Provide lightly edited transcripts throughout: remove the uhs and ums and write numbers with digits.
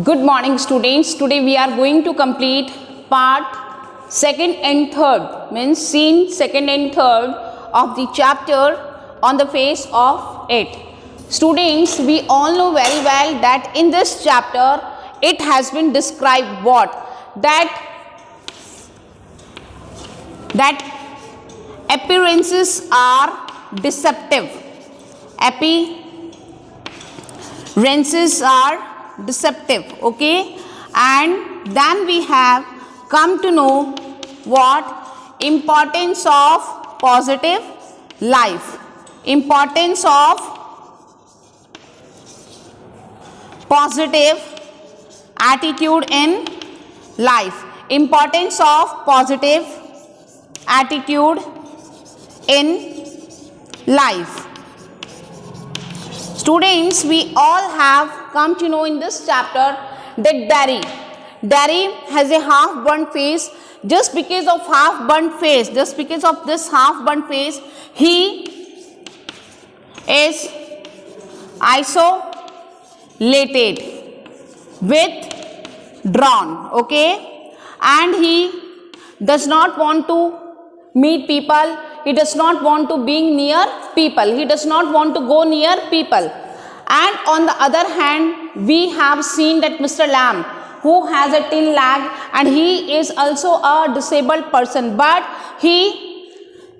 Good morning students. Today we are going to complete part second and third, means scene second and third of the chapter on the face of it. Students, we all know very well that in this chapter it has been described what? That appearances are deceptive. Appearances are deceptive, okay, and then we have come to know what? Importance of positive life, importance of positive attitude in life, importance of positive attitude in life. Students, we all have come to know in this chapter that Derry has a half burnt face. Just because of half burnt face, just because of this half burnt face, he is isolated, withdrawn, okay, and he does not want to meet people. He does not want to be near people. He does not want to go near people. And on the other hand, we have seen that Mr. Lamb, who has a thin leg, and he is also a disabled person, but he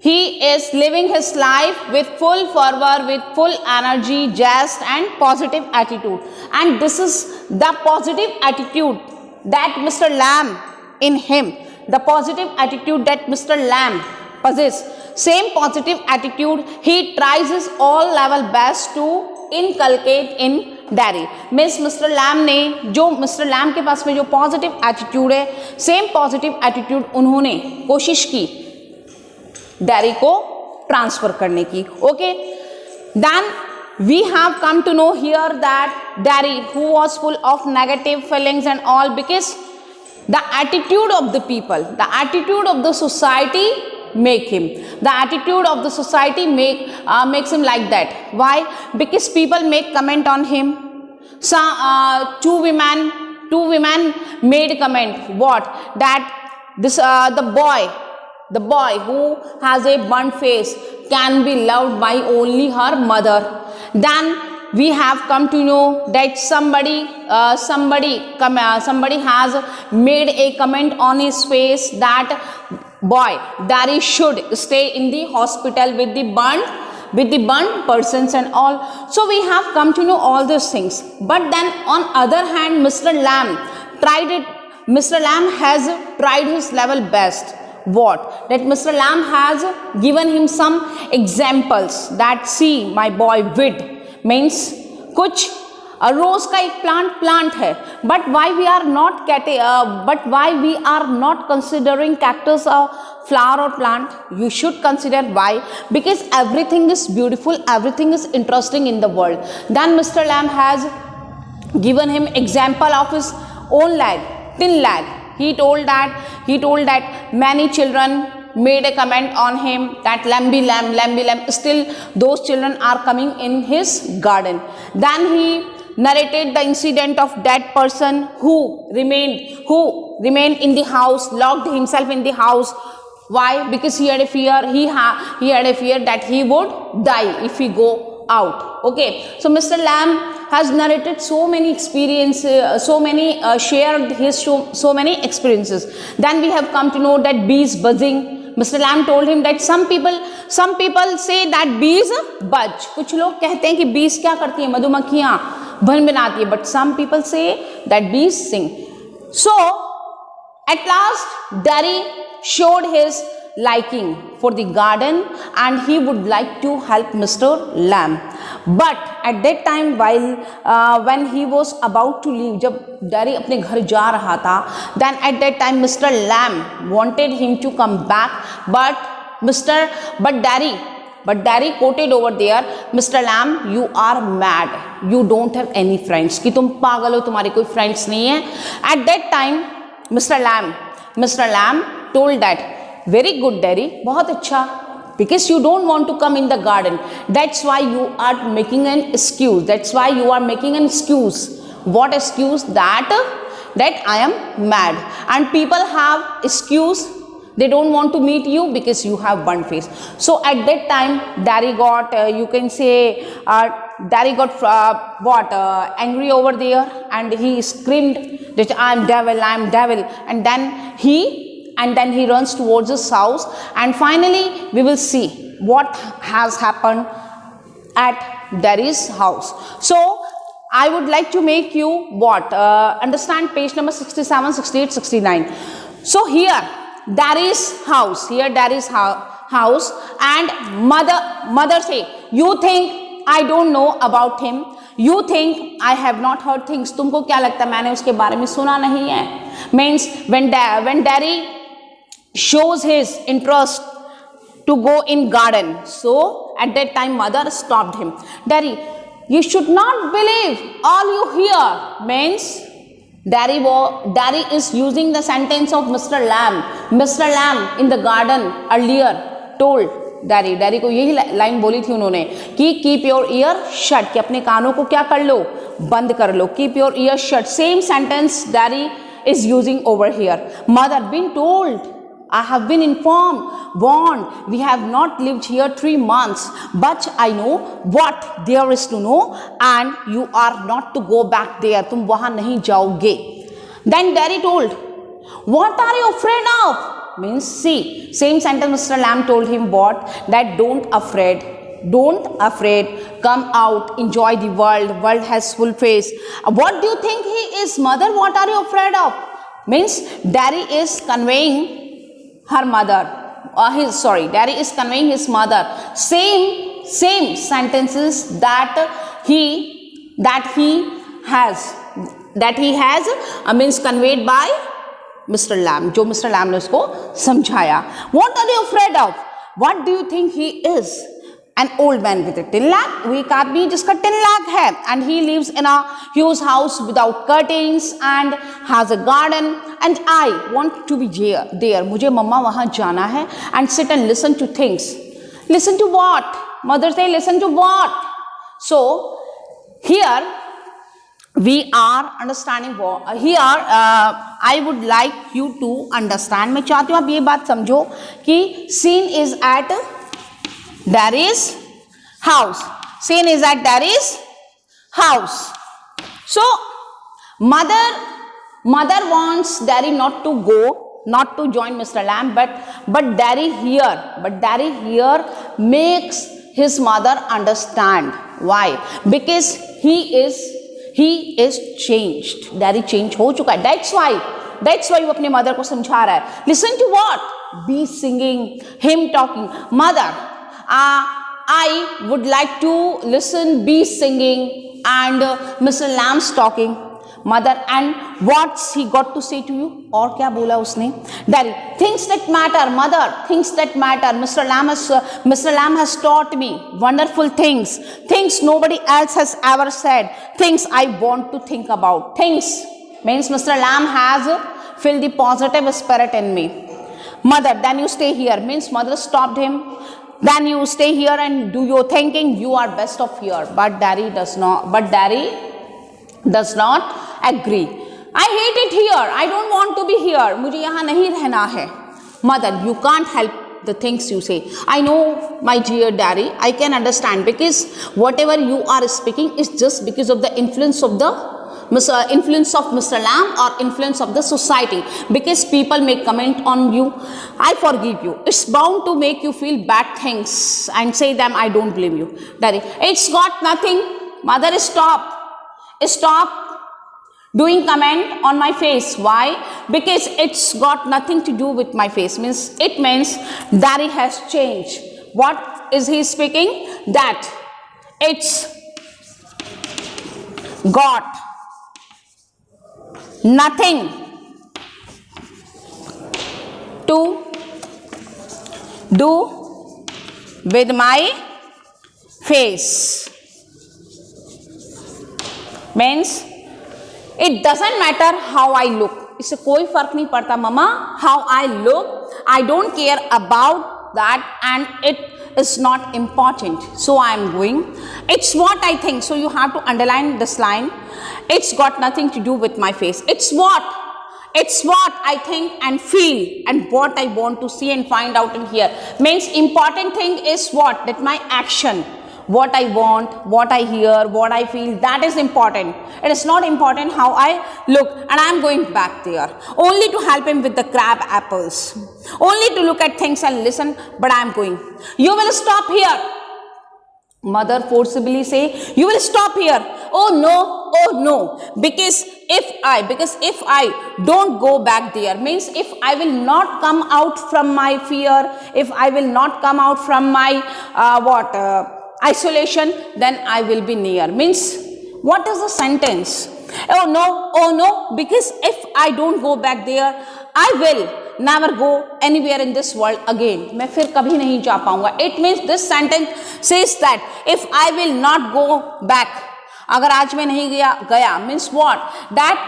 is living his life with full fervor, with full energy, zest and positive attitude. And this is the positive attitude that Mr. Lamb in him, the positive attitude that Mr. Lamb possesses. Same positive attitude he tries his all level best to inculcate in Derry. Miss Mr. Lamb ने जो Mr. Lamb के पास में जो positive attitude है, same positive attitude उन्होंने कोशिश की Derry को ट्रांसफर करने की. Okay, then we have come to know here that Derry, who was full of negative feelings and all, because the attitude of the people, the attitude of the society make him, the attitude of the society makes him like that. Why? Because people make comment on him. So two women made comment what? That this the boy who has a burnt face can be loved by only her mother. Then we have come to know that somebody has made a comment on his face that boy, Derry should stay in the hospital with the burnt persons and all. So we have come to know all these things. But then on other hand, Mr. Lamb has tried his level best. What? That Mr. Lamb has given him some examples that see my boy with means कुछ रोज का एक plant है, but why we are not considering cactus or flower or plant? You should consider. Why? Because everything is beautiful, everything is interesting in the world. Then Mr. Lamb has given him example of his own leg, thin leg. He told that many children made a comment on him that lamby lamb. Still those children are coming in his garden. Then he narrated the incident of that person who remained in the house, locked himself in the house. Why? Because he had a fear. He had a fear that he would die if he go out. Okay, so Mr. Lamb has narrated so many experiences, shared his so many experiences. Then we have come to know that bees buzzing. Mr. Lamb told him that some people say that bees buzz. कुछ लोग कहते हैं कि bees क्या करती हैं, मधुमक्खियाँ बन बनाती है. But some people say that bees sing. So at last Derry showed his liking for the garden and he would like to help Mr. Lamb. But at that time when he was about to leave, जब Derry अपने घर जा रहा था, then at that time Mr. Lamb wanted him to come back, but Derry quoted over there, Mr. Lamb, you are mad, you don't have any friends, कि तुम पागल हो, तुम्हारे कोई friends नहीं है. At that time Mr. Lamb told that, very good Derry, बहुत अच्छा, because you don't want to come in the garden, that's why you are making an excuse, What excuse? That I am mad. And people have excuse. They don't want to meet you because you have burnt face. So at that time, Daddy got, you can say, Daddy got angry over there, and he screamed that I am devil, and then he runs towards his house, and finally we will see what has happened at Daddy's house. So I would like to make you understand page number 67, 68, 69. So here Daddy's house, house, and mother say, you think I don't know about him, you think I have not heard things, तुमको क्या लगता है मैंने उसके बारे में सुना नहीं है. Means when Daddy shows his interest to go in garden, so at that time mother stopped him. Daddy, you should not believe all you hear. Means Daddy is using the sentence of Mr. Lamb. Mr. Lamb in the garden earlier told Daddy को यही line बोली थी उन्होंने कि keep your ear shut, कि अपने कानों को क्या कर लो, बंद कर लो. Keep your ear shut. Same sentence Daddy is using over here. Mother been told, I have been informed, warned. We have not lived here 3 months, but I know what there is to know, and you are not to go back there. तुम वहाँ नहीं जाओगे. Then Daddy told, what are you afraid of? Means see, same sentence Mr. Lamb told him what? That don't afraid, come out, enjoy the world has full face. What do you think he is, mother? What are you afraid of? Means Daddy is conveying her mother, Daddy is conveying his mother same sentences that he has means conveyed by Mr. Lamb, जो Mr. Lamb ने उसको समझाया. What are you afraid of? What do you think he is? An old man with a tin lamp. वो एक आदमी जिसका tin lamp है, and he lives in a huge house without curtains and has a garden, and I want to be there. मुझे मम्मा वहाँ जाना है and sit and listen to things. Listen to what? Mother say listen to what? So here we are understanding what here I would like you to understand. मैं चाहती हूँ आप ये बात समझो कि scene is at Daddy's house. Scene is at Daddy's house. So mother wants Daddy not to join Mr. Lamb, but Daddy here makes his mother understand. Why? Because he is changed. Daddy changed हो चुका है. That's why वो अपने mother को समझा रहा है. Listen to what? Be singing, him talking. Mother, I would like to listen, be singing, and Mr. Lamb's talking. Mother, and what's he got to say to you? और क्या बोला उसने? Daddy, things that matter. Mother, things that matter. Mr. Lamb has taught me wonderful things nobody else has ever said, things I want to think about. Things means Mr. Lamb has filled the positive spirit in me. Mother, then you stay here. Means mother stopped him. Then you stay here and do your thinking. You are best of here. But Daddy does not agree. I hate it here. I don't want to be here. मुझे यहाँ नहीं रहना है. Mother, you can't help the things you say. I know, my dear Daddy, I can understand, because whatever you are speaking is just because of the influence of Mr. Lamb or influence of the society, because people may comment on you. I forgive you. It's bound to make you feel bad things and say them. I don't blame you. Daddy, it's got nothing. Mother, stop doing comment on my face. Why? Because it's got nothing to do with my face. It means Daddy has changed. What is he speaking? That it's got nothing to do with my face. Means it doesn't matter how I look. इससे कोई फर्क नहीं पड़ता मम्मा how I look. I don't care about that, and it is not important. So I am going. It's what I think. So you have to underline this line. It's got nothing to do with my face. It's what I think and feel and what I want to see and find out in here. Means important thing is what? That my action, what I want, what I hear, what I feel, that is important. It is not important how I look. And I am going back there only to help him with the crab apples, only to look at things and listen, but I am going. You will stop here. Mother forcibly say, you will stop here. Oh no, because if I don't go back there, means if I will not come out from my fear, if I will not come out from my isolation, then I will be near. Means what is the sentence? Oh no, because if I don't go back there, I will never go anywhere in this world again. मैं फिर कभी नहीं जा पाऊंगा. It means this sentence says that if I will not go back, अगर आज मैं नहीं गया means what? That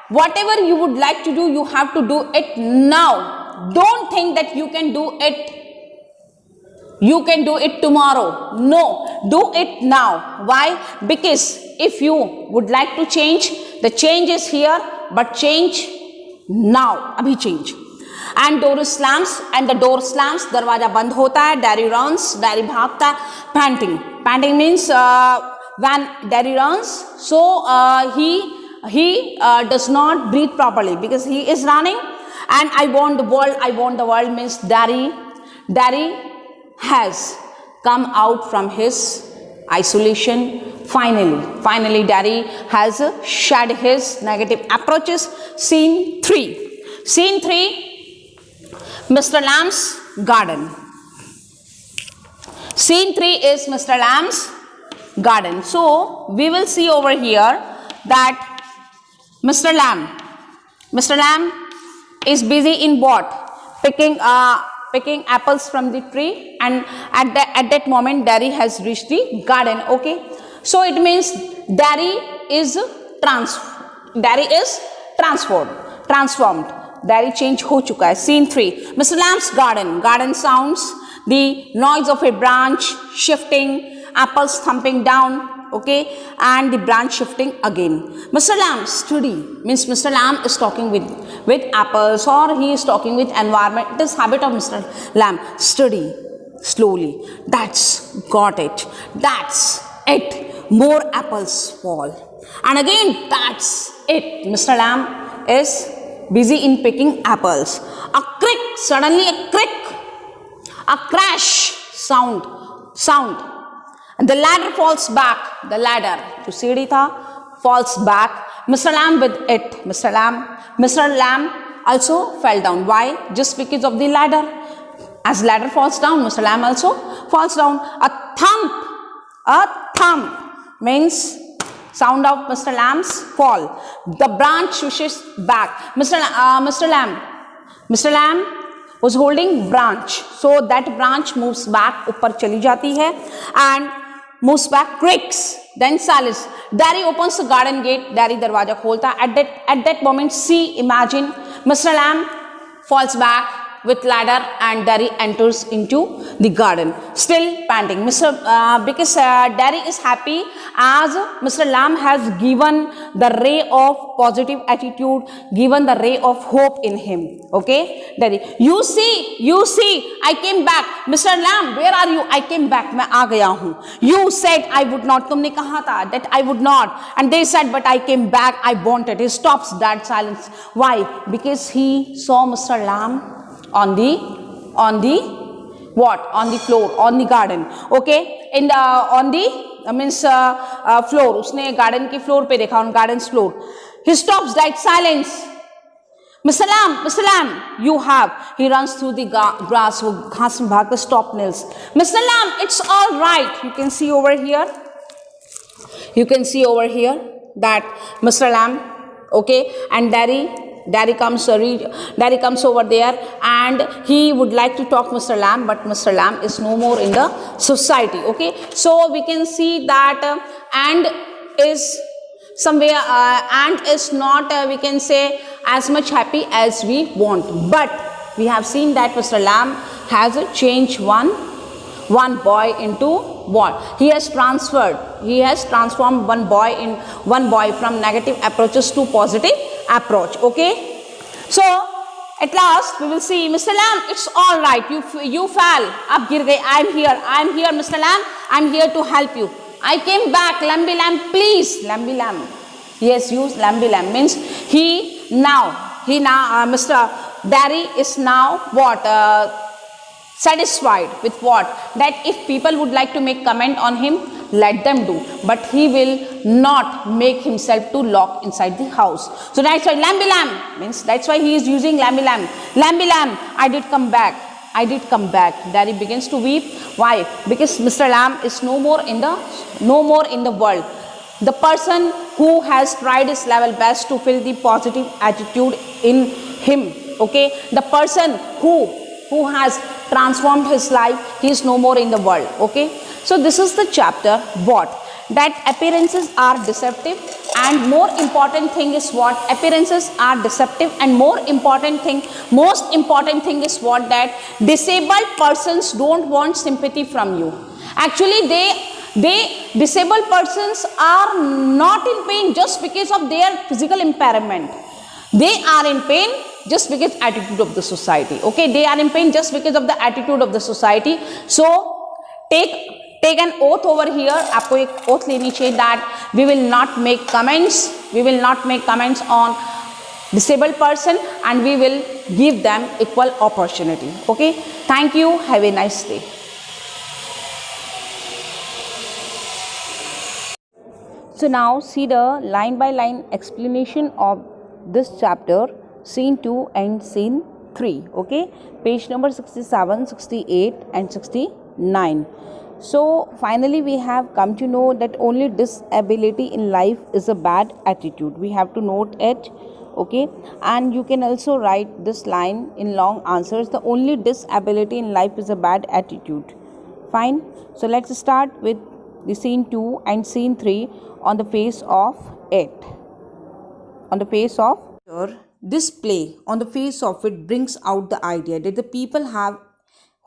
whatever you would like to do, you have to do it now. Don't think that you can do it tomorrow. No, do it now. Why? Because if you would like to change, the change is here, but change now. अभी change. And door slams, and the door slams, दरवाजा बंद होता है. Daddy runs, daddy भागता है. Panting means when daddy runs, so he does not breathe properly because he is running. And I want the world means daddy has come out from his isolation. Finally daddy has shed his negative approaches. Scene 3, Mr. Lamb's garden. Scene 3 is Mr. Lamb's garden. So we will see over here that Mr. Lamb is busy in what? Picking apples from the tree, and at that moment daddy has reached the garden. Okay, so it means daddy is transformed. Daddy change हो चुका है. Scene 3, Mr. Lamb's garden sounds, the noise of a branch shifting, apples thumping down, okay, and the branch shifting again. Mr. Lamb study means Mr. Lamb is talking with apples, or he is talking with environment. It is habit of Mr. Lamb. Study slowly. That's got it. That's it. More apples fall. And again, that's it. Mr. Lamb is busy in picking apples. A crick, suddenly a crick, a crash sound. The ladder falls back. The ladder, जो सीढ़ी था, falls back. Mr. Lamb with it. Mr. Lamb also fell down. Why? Just because of the ladder. As ladder falls down, Mr. Lamb also falls down. A thump means sound of Mr. Lamb's fall. The branch swishes back. Mr. Lamb was holding branch, so that branch moves back, ऊपर चली जाती है, and moves back, creaks, then silence. Daddy opens the garden gate. Daddy दरवाजा खोलता. At that moment, imagine Mr. Lamb falls back with ladder, and daddy enters into the garden, still panting. Because daddy is happy as Mr. Lamb has given the ray of positive attitude, given the ray of hope in him. Okay, daddy, you see, I came back. Mr. Lamb, where are you? I came back. मैं आ गया हूँ. You said I would not. तुमने कहा था that I would not, and they said, but I came back. I wanted. He stops that silence. Why? Because he saw Mr. Lamb on the floor, on the garden. Okay, on the floor. उसने garden के floor पे देखा, on garden's floor. He stops that silence. Mr. Lamb, you have. He runs through the grass. वो घास में भागकर stop kneels. Mr. Lamb, it's all right. You can see over here that Mr. Lamb, okay, and Daddy comes over there, and he would like to talk Mr. Lamb, but Mr. Lamb is no more in the society. Okay, so we can see that and is somewhere and is not we can say as much happy as we want, but we have seen that Mr. Lamb has changed one boy into what? He has transformed one boy from negative approaches to positive approach. Okay. So at last we will see, Mr. Lamb, it's all right. You fell. Ab gir gaye. I am here, Mr. Lamb. I am here to help you. I came back. Lambi Lamb, please. Lambi Lamb. Yes, use Lambi Lamb means Mr. Derry is now what? Satisfied with what? That if people would like to make comment on him, let them do, but he will not make himself to lock inside the house. So that's why Lambi Lamb means, that's why he is using Lambi Lamb. Lambi Lamb, I did come back. Derry begins to weep. Why? Because Mr. Lamb is no more in the world. The person who has tried his level best to fill the positive attitude in him. Okay, the person who has transformed his life, he is no more in the world. Okay, so this is the chapter what? That appearances are deceptive, and more important thing is what? Appearances are deceptive, and most important thing is what? That disabled persons don't want sympathy from you. Actually, disabled persons are not in pain just because of their physical impairment. They are in pain just because attitude of the society. Okay, they are in pain just because of the attitude of the society. So take an oath over here. आपको एक oath लेनी चाहिए that we will not make comments on disabled person, and we will give them equal opportunity. Okay, thank you. Have a nice day. So now see the line by line explanation of this chapter, scene 2 and scene 3. Okay, page number 67, 68 and 69. So finally we have come to know that only disability in life is a bad attitude. We have to note it. Okay, and you can also write this line in long answers. The only disability in life is a bad attitude. Fine. So let's start with the scene 2 and scene 3 on the face of it. On the face of this play, on the face of it brings out the idea that the people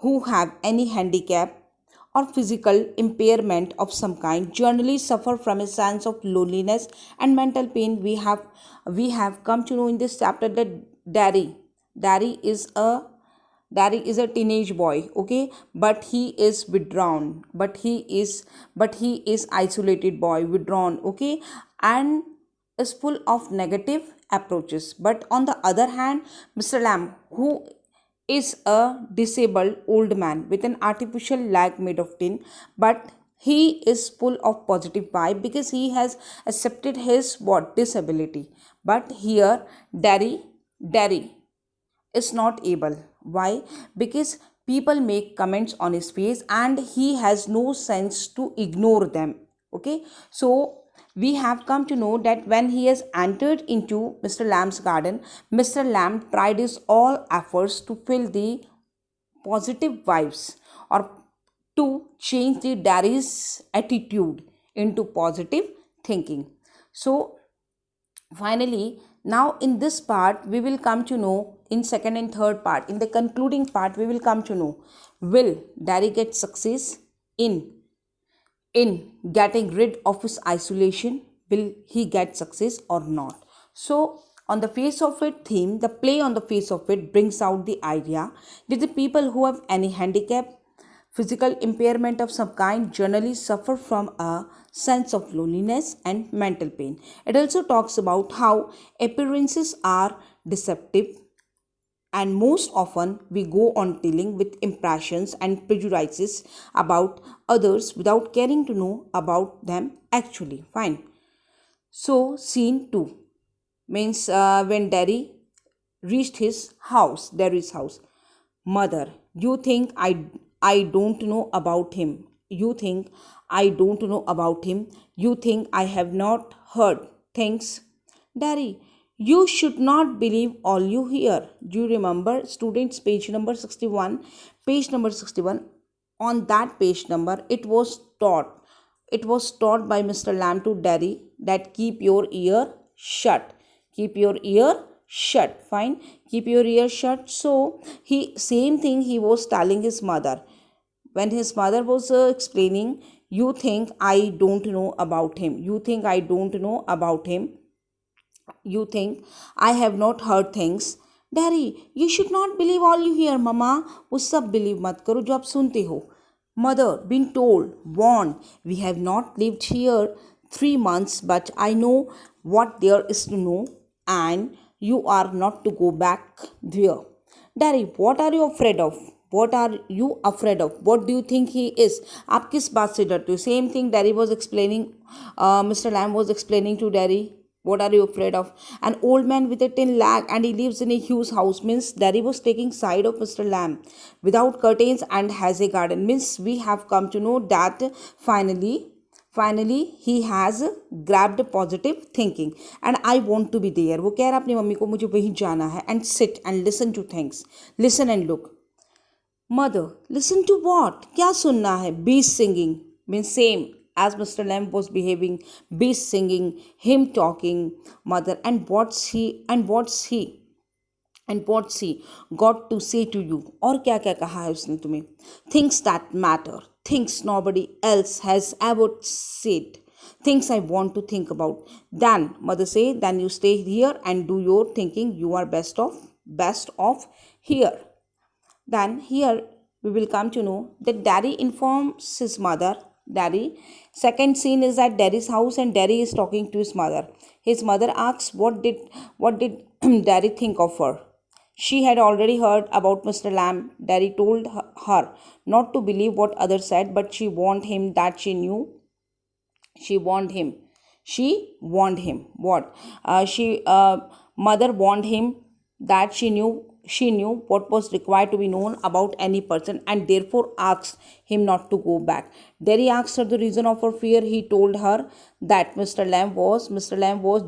who have any handicap or physical impairment of some kind generally suffer from a sense of loneliness and mental pain. We have come to know in this chapter that Derry is a teenage boy. Okay, but he is withdrawn, but he is isolated boy, withdrawn. Okay, and is full of negative approaches. But on the other hand, Mr. Lamb, who is a disabled old man with an artificial leg made of tin, but he is full of positive vibe because he has accepted his disability. But here Derry is not able. Why? Because people make comments on his face and he has no sense to ignore them. Okay, so we have come to know that when he has entered into Mr. Lamb's garden, Mr. Lamb tried his all efforts to fill the positive vibes or to change the Derry's attitude into positive thinking. So finally, now in this part we will come to know, in second and third part, in the concluding part, we will come to know, will Derry get success in getting rid of his isolation? Will he get success or not? So on the face of it theme, the play on the face of it brings out the idea that the people who have any handicap, physical impairment of some kind generally suffer from a sense of loneliness and mental pain. It also talks about how appearances are deceptive, and most often we go on dealing with impressions and prejudices about others without caring to know about them actually. Fine. So scene 2 means when Derry reached his house, Derry's house. Mother, you think I don't know about him. You think I don't know about him. You think I have not heard things. Derry, you should not believe all you hear. Do you remember, students, page number 61? Page number 61. On that page number, it was taught by Mr. Lamb to Derry that keep your ear shut. Keep your ear shut. Fine. Keep your ear shut. So same thing he was telling his mother. when his mother was explaining, you think I don't know about him. You think I don't know about him. You think I have not heard things. Daddy, you should not believe all you hear, Mama. वो सब believe मत करो जो आप सुनते हो. Mother, been told, warned. We have not lived here 3 months, but I know what there is to know, and you are not to go back there. Daddy, what are you afraid of? What are you afraid of? What do you think he is? आप किस बात से डरते हो? Same thing Daddy was explaining. Mr. Lamb was explaining to Daddy. What are you afraid of? An old man with a tin lakh and he lives in a huge house. Means Daddy was taking side of Mr. Lamb without curtains and has a garden. Means we have come to know that finally he has grabbed positive thinking and I want to be there. वो कह रहा अपनी mummy को मुझे वहीं जाना है. And sit and listen to things. Listen and look. Mother, listen to what? क्या सुनना है? Bees singing. Means same as Mr. Lamb was behaving. Bees singing, him talking. Mother, and what's he got to say to you? और क्या क्या कहा है उसने तुम्हें? Things that matter. Things nobody else has ever said. Things I want to think about. Then, mother say, then you stay here and do your thinking. You are best off here. Then here we will come to know that Daddy informs his mother. Second scene is at Daddy's house and Daddy is talking to his mother. His mother asks what did Daddy think of her. She had already heard about Mr. Lamb. Daddy told her not to believe what others said, but she warned him that she knew. She warned him. What? Mother warned him that she knew what was required to be known about any person and therefore asked him not to go back. Daddy asked her the reason of her fear. He told her that Mr. Lamb was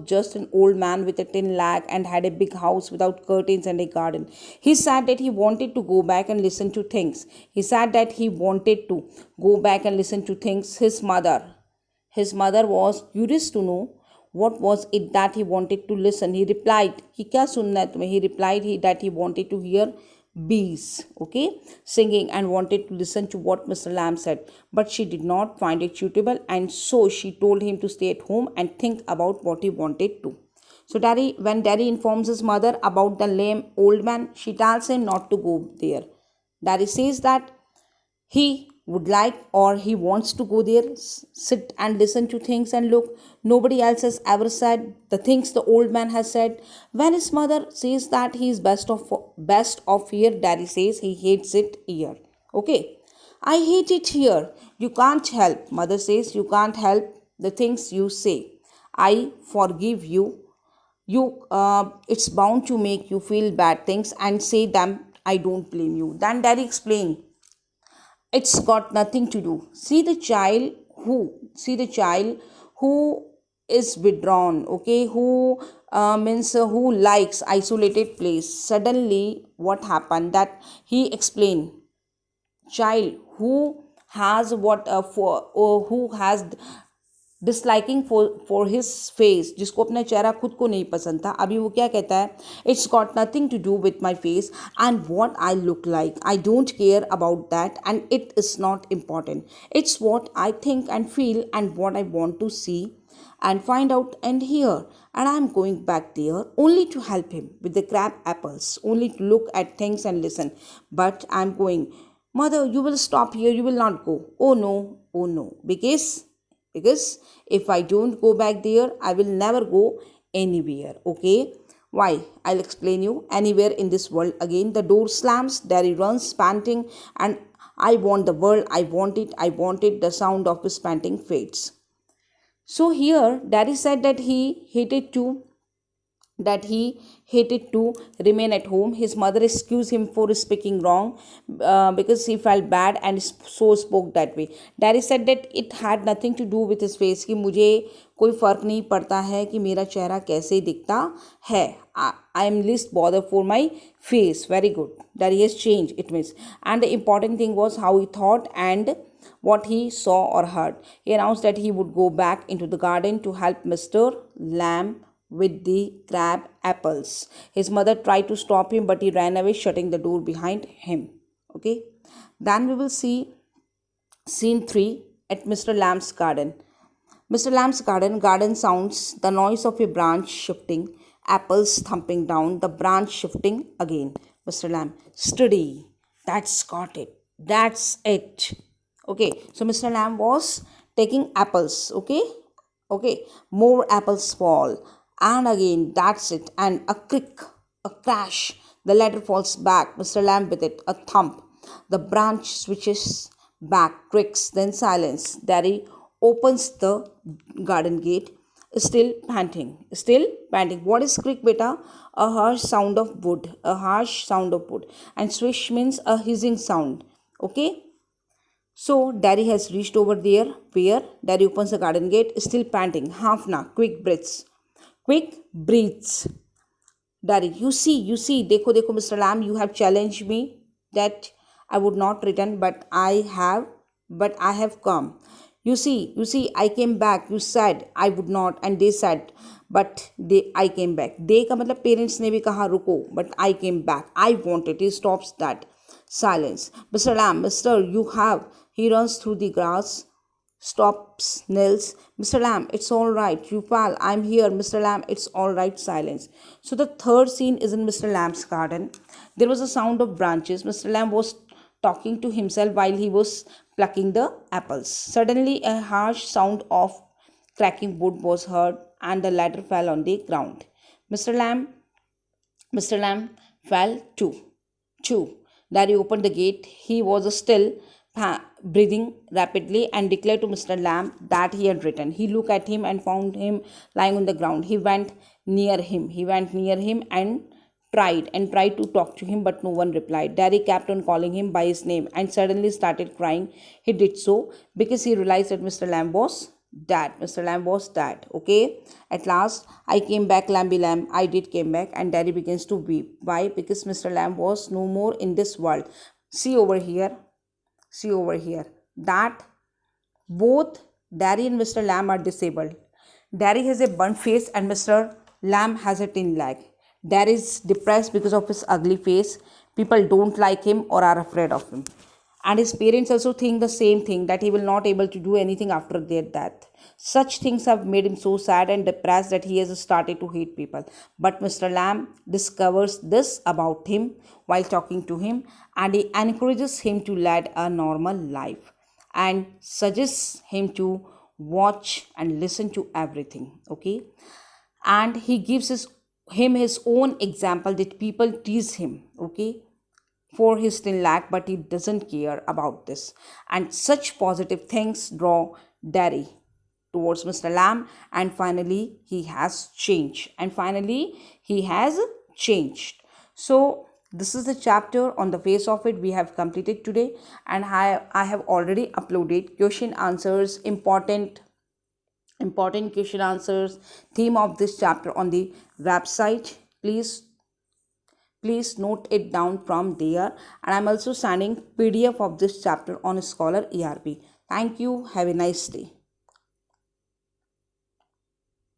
just an old man with a tin lakh and had a big house without curtains and a garden. He said that he wanted to go back and listen to things. His mother was curious to know what was it that he wanted to listen. He replied, कि क्या सुनना है तुम्हें? He replied that he wanted to hear bees, okay, singing and wanted to listen to what Mr. Lamb said. But she did not find it suitable and so she told him to stay at home and think about what he wanted to. So when Daddy informs his mother about the lame old man, she tells him not to go there. Daddy says that he would like or he wants to go there, sit and listen to things and look. Nobody else has ever said the things the old man has said. When his mother says that he is best off here, Daddy says he hates it here. Okay, I hate it here. You can't help. Mother says you can't help the things you say. I forgive you. It's bound to make you feel bad things and say them. I don't blame you. Then Daddy explained. It's got nothing to do. See the child who is withdrawn, okay, who likes isolated place. Suddenly what happened that he explained, child who has who has disliking for his face, जिसको अपना चेहरा खुद को नहीं पसंद था, अभी वो क्या कहता है? It's got nothing to do with my face and what I look like. I don't care about that and it is not important. It's what I think and feel and what I want to see and find out and hear, and I am going back there only to help him with the crab apples, only to look at things and listen. But I am going. Mother, you will stop here, you will not go. Oh no, because if I don't go back there, I will never go anywhere. Okay, why? I'll explain you. Anywhere in this world. Again the door slams. Daddy runs panting, and I want the world, I want it. The sound of his panting fades. So here Daddy said that he hated to remain at home. His mother excused him for speaking wrong because he felt bad and so spoke that way. Daddy said that it had nothing to do with his face, कि मुझे कोई फ़र्क नहीं पड़ता है कि मेरा चेहरा कैसे दिखता है. I am least bothered for my face. Very good. Daddy has changed, it means. And the important thing was how he thought and what he saw or heard. He announced that he would go back into the garden to help Mr. Lamb with the crab apples. His mother tried to stop him, but he ran away, shutting the door behind him. Okay, then we will see Scene 3 at Mr. Lamb's garden. Mr. Lamb's garden sounds, the noise of a branch shifting, apples thumping down, the branch shifting again. Mr. Lamb, steady. That's got it. That's it. Okay, so Mr. Lamb was taking apples. Okay, more apples fall. And again, that's it. And a crick, a crash. The ladder falls back. Mr. Lamb with it, a thump. The branch switches back, cricks, then silence. Daddy opens the garden gate, still panting. Still panting. What is crick, beta? A harsh sound of wood. A harsh sound of wood. And swish means a hissing sound. Okay? So Daddy has reached over there. Where? Daddy opens the garden gate, still panting. Half na. Quick breaths. Quick breaths. Daddy, you see, dekho, Mr. Lamb, you have challenged me that I would not return, but I have come. You see, I came back. You said I would not, and they said, but I came back. They का मतलब parents ने भी कहा रुको, but I came back. I wanted. He stops that. Silence. Mr. Lamb, Mister, you have. He runs through the grass. Stops, kneels. Mr. Lamb, it's all right. You pal, I'm here. Mr. Lamb, it's all right. Silence. So the third scene is in Mr. Lamb's garden. There was a sound of branches. Mr. Lamb was talking to himself while he was plucking the apples. Suddenly, a harsh sound of cracking wood was heard, and the ladder fell on the ground. Mr. Lamb fell too. Daddy opened the gate. He was still breathing rapidly and declared to Mr. Lamb that he had returned. He looked at him and found him lying on the ground. He went near him and tried to talk to him, but no one replied. Daddy kept on calling him by his name and suddenly started crying. He did so because he realized that Mr. Lamb was dead. Mr. Lamb was dead. Okay. At last, I came back, Lamby Lamb. I did came back, and Daddy begins to weep. Why? Because Mr. Lamb was no more in this world. See over here that both Daddy and Mr. Lamb are disabled. Daddy has a burnt face and Mr. Lamb has a thin leg. Daddy is depressed because of his ugly face. People don't like him or are afraid of him. And his parents also think the same thing, that he will not able to do anything after their death. Such things have made him so sad and depressed that he has started to hate people. But Mr. Lamb discovers this about him while talking to him, and he encourages him to lead a normal life and suggests him to watch and listen to everything. Okay, and he gives him his own example that people tease him. Okay, for his thin leg, but he doesn't care about this. And such positive things draw Daddy towards Mr. Lamb, and finally he has changed. So this is the chapter on the face of it we have completed today, and I have already uploaded question answers, important question answers, theme of this chapter on the website. Please note it down from there, and I'm also sending PDF of this chapter on Scholar ERP. Thank you. Have a nice day.